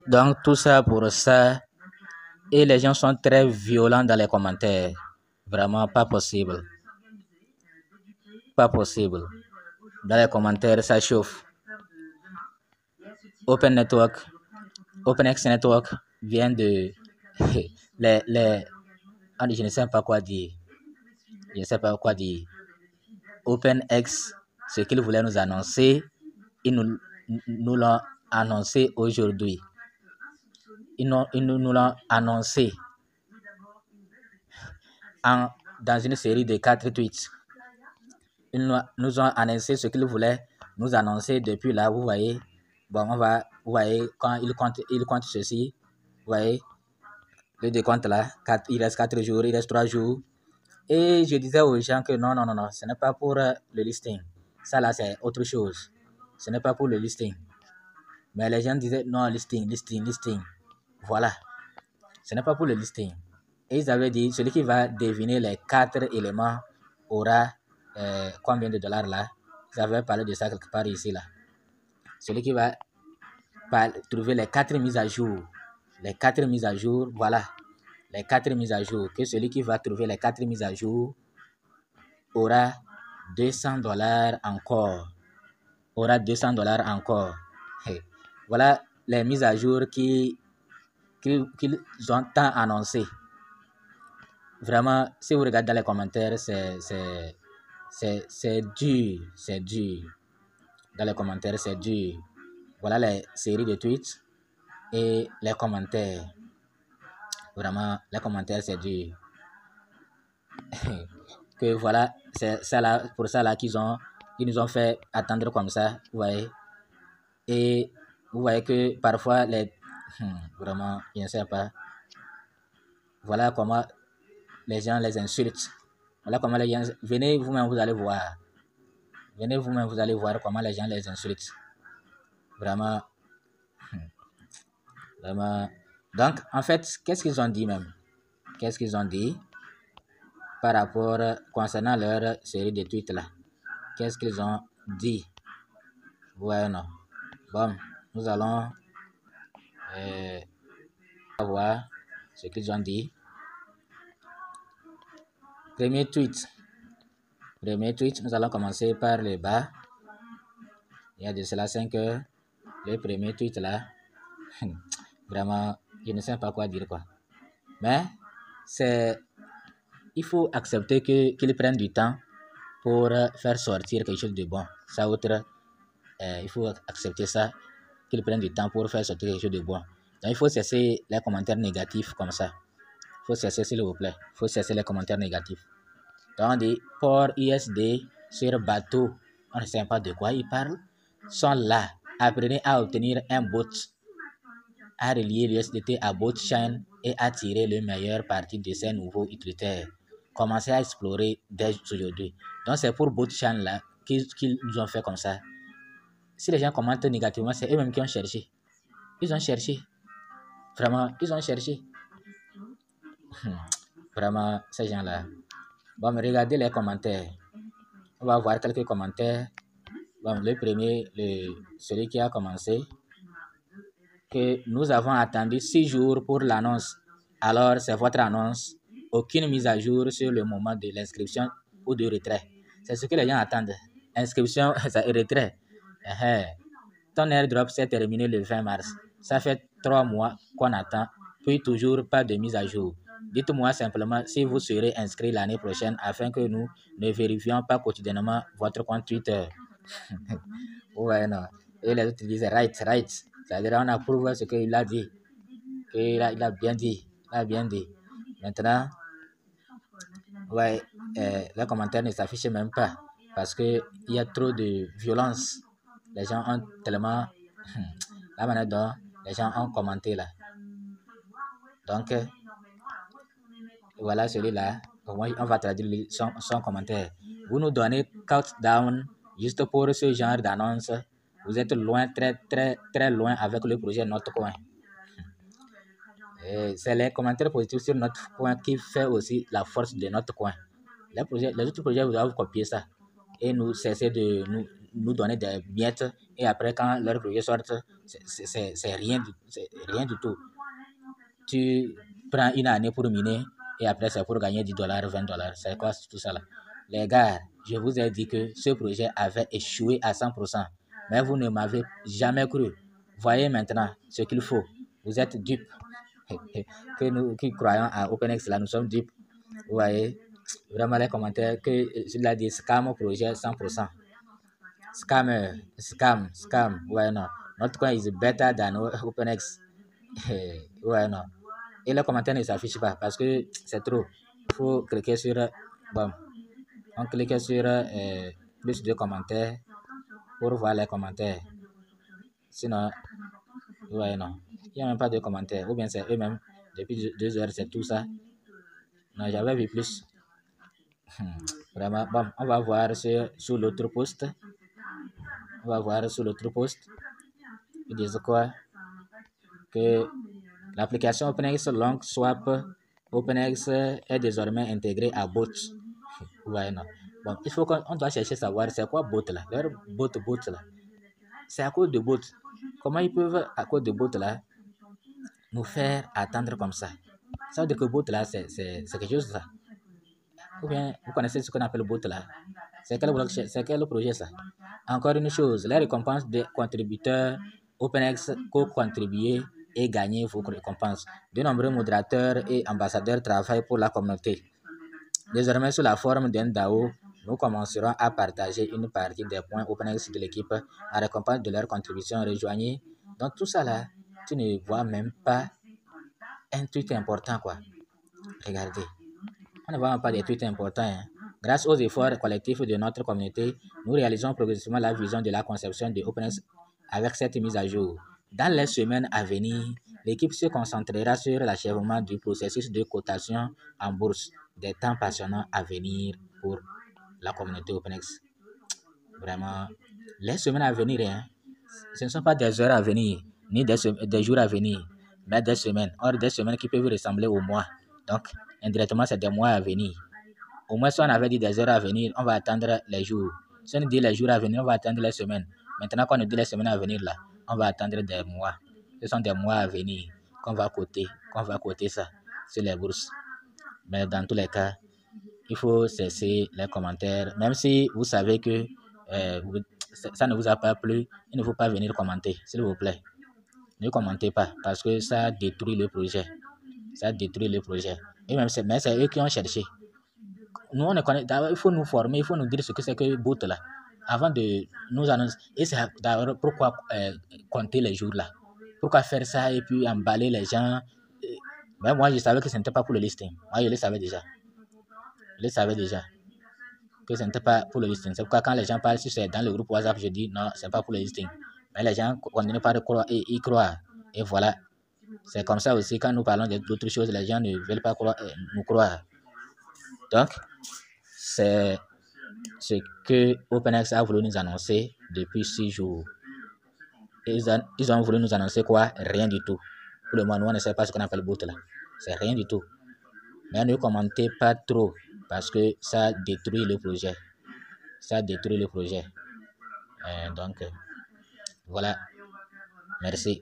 Donc tout ça pour ça. Et les gens sont très violents dans les commentaires. Vraiment pas possible. Pas possible. Dans les commentaires, ça chauffe. OpenX Network vient de... je ne sais pas quoi dire. Je ne sais pas quoi dire. OpenX, ce qu'ils voulaient nous annoncer, ils nous l'ont annoncé aujourd'hui. Ils nous l'ont annoncé dans une série de 4 tweets. Ils nous ont annoncé ce qu'ils voulaient nous annoncer depuis là. Vous voyez, bon, vous voyez, quand ils comptent ceci, vous voyez, le décompte là, il reste 4 jours, il reste 3 jours. Et je disais aux gens que non, ce n'est pas pour le listing. Ça là, c'est autre chose. Ce n'est pas pour le listing. Mais les gens disaient non, listing. Voilà. Ce n'est pas pour le listing. Et ils avaient dit, celui qui va deviner les 4 éléments aura combien de dollars là. Ils avaient parlé de ça quelque part ici là. Celui qui va trouver les 4 mises à jour. Les 4 mises à jour, voilà. Les 4 mises à jour. Que celui qui va trouver les 4 mises à jour aura $200 encore. Aura $200 encore. Voilà les mises à jour qu'ils ont tant annoncées. Vraiment, si vous regardez dans les commentaires, c'est dur. C'est dur. Dans les commentaires, c'est dur. Voilà les séries de tweets et les commentaires. Vraiment, les commentaires, c'est dur. Que voilà, c'est ça là, pour ça là ils nous ont fait attendre comme ça, vous voyez. Et vous voyez que parfois vraiment, je ne sais pas. Voilà comment les gens les insultent. Voilà comment les gens... Venez vous-même, vous allez voir. Venez vous-même, vous allez voir comment les gens les insultent. Vraiment. Vraiment. Donc, en fait, qu'est-ce qu'ils ont dit même? Qu'est-ce qu'ils ont dit par rapport, concernant leur série de tweets là? Qu'est-ce qu'ils ont dit? Bueno. Bon, nous allons voir ce qu'ils ont dit. Premier tweet, nous allons commencer par le bas. Il y a de cela 5 heures. Le premier tweet là, vraiment, je ne sais pas quoi dire quoi. Mais il faut accepter qu'ils prennent du temps pour faire sortir quelque chose de bon. Ça autre, il faut accepter ça, qu'ils prennent du temps pour faire sortir quelque chose de bon. Donc il faut cesser les commentaires négatifs comme ça. Il faut cesser, s'il vous plaît. Il faut cesser les commentaires négatifs. Donc on dit, port USD sur bateau, on ne sait pas de quoi ils parlent, sont là. Apprenez à obtenir un bot, à relier l'USDT à BotChain et à tirer le meilleur parti de ces nouveaux utilitaires. Commencez à explorer dès aujourd'hui. Donc c'est pour BotChain là qu'ils nous ont fait comme ça. Si les gens commentent négativement, c'est eux-mêmes qui ont cherché. Ils ont cherché. Vraiment, ils ont cherché. Vraiment, ces gens-là. Bon, mais regardez les commentaires. On va voir quelques commentaires. Bon, le premier, celui qui a commencé, que nous avons attendu 6 jours pour l'annonce. Alors, c'est votre annonce. Aucune mise à jour sur le moment de l'inscription ou de retrait. C'est ce que les gens attendent. Inscription et retrait. Ton airdrop s'est terminé le 20 mars. Ça fait 3 mois qu'on attend, puis toujours pas de mise à jour. Dites-moi simplement si vous serez inscrit l'année prochaine afin que nous ne vérifions pas quotidiennement votre compte Twitter. Ouais, non. Et les autres disent right. C'est-à-dire on approuve ce qu'il a dit. Il a bien dit. Maintenant, ouais, les commentaires ne s'affichent même pas parce qu'il y a trop de violence. Les gens ont tellement... la manière dont les gens ont commenté là. Donc, voilà celui-là. On va traduire son commentaire. Vous nous donnez countdown juste pour ce genre d'annonce. Vous êtes loin, très loin avec le projet Notre Coin. C'est les commentaires positifs sur Notre Coin qui fait aussi la force de Notre Coin. Les autres projets, vous allez copier ça et nous cesser de nous donner des miettes et après quand leur projet sortent, c'est rien du tout. Tu prends une année pour miner et après c'est pour gagner $10, $20. C'est quoi tout ça là? Les gars, je vous ai dit que ce projet avait échoué à 100%, mais vous ne m'avez jamais cru. Voyez maintenant ce qu'il faut. Vous êtes dupes. Que nous qui croyons à OpenX là, nous sommes dupes. Vous voyez, vraiment les commentaires que il a dit scam au projet 100%. Scam. Ouais, non. Notre coin is better than OpenX. Ouais, non. Et les commentaires ne s'affichent pas parce que c'est trop. Il faut cliquer sur. Bon, on clique sur plus de commentaires pour voir les commentaires. Sinon, ouais, non. Il n'y a même pas de commentaires. Ou bien c'est eux-mêmes. Depuis 2 heures, c'est tout ça. Non, j'avais vu plus. Vraiment. Bon, on va voir sur l'autre post. On va voir sur l'autre post. Ils disent quoi? Que l'application OpenX Long Swap OpenX est désormais intégrée à Bot. Ouais, non. Bon, il faut qu'on doit chercher à savoir c'est quoi Bot là. Leur bot là. C'est à cause de Bot. Comment ils peuvent, à cause de Bot là, nous faire attendre comme ça? Ça veut dire que Bot là, c'est quelque chose ça. Ou bien, vous connaissez ce qu'on appelle Bot là? C'est quel projet ça? Encore une chose, les récompenses des contributeurs OpenX co-contribuer et gagner vos récompenses. De nombreux modérateurs et ambassadeurs travaillent pour la communauté. Désormais, sous la forme d'un DAO, nous commencerons à partager une partie des points OpenX de l'équipe en récompense de leur contribution. Rejoignez. Donc tout ça là, tu ne vois même pas un tweet important quoi. Regardez, on ne voit même pas des tweets importants. Hein. Grâce aux efforts collectifs de notre communauté, nous réalisons progressivement la vision de la conception de OpenX avec cette mise à jour. Dans les semaines à venir, l'équipe se concentrera sur l'achèvement du processus de cotation en bourse. Des temps passionnants à venir pour la communauté OpenX. Vraiment, les semaines à venir, hein, ce ne sont pas des heures à venir, ni des jours à venir, mais des semaines. Or, des semaines qui peuvent ressembler aux mois. Donc, indirectement, c'est des mois à venir. Au moins, si on avait dit des heures à venir, on va attendre les jours. Si on dit les jours à venir, on va attendre les semaines. Maintenant qu'on nous dit les semaines à venir, là, on va attendre des mois. Ce sont des mois à venir qu'on va coter ça sur les bourses. Mais dans tous les cas, il faut cesser les commentaires. Même si vous savez que ça ne vous a pas plu, il ne faut pas venir commenter, s'il vous plaît. Ne commentez pas parce que ça détruit le projet. Ça détruit le projet. Et même mais c'est eux qui ont cherché. Nous, on ne connaît, il faut nous former, il faut nous dire ce que c'est que Bot là, avant de nous annoncer. Et c'est d'ailleurs pourquoi compter les jours là. Pourquoi faire ça et puis emballer les gens. Mais moi, je savais que ce n'était pas pour le listing. Moi, je le savais déjà. Que ce n'était pas pour le listing. C'est pourquoi quand les gens parlent, si c'est dans le groupe WhatsApp, je dis non, c'est pas pour le listing. Mais les gens continuent pas de croire et y croient. Et voilà. C'est comme ça aussi, quand nous parlons d'autres choses, les gens ne veulent pas nous croire. Donc, c'est ce que OpenX a voulu nous annoncer depuis 6 jours. Ils ont voulu nous annoncer quoi? Rien du tout. Pour le moment, nous, on ne sait pas ce qu'on appelle bot là. C'est rien du tout. Mais ne commentez pas trop parce que ça détruit le projet. Donc, voilà. Merci.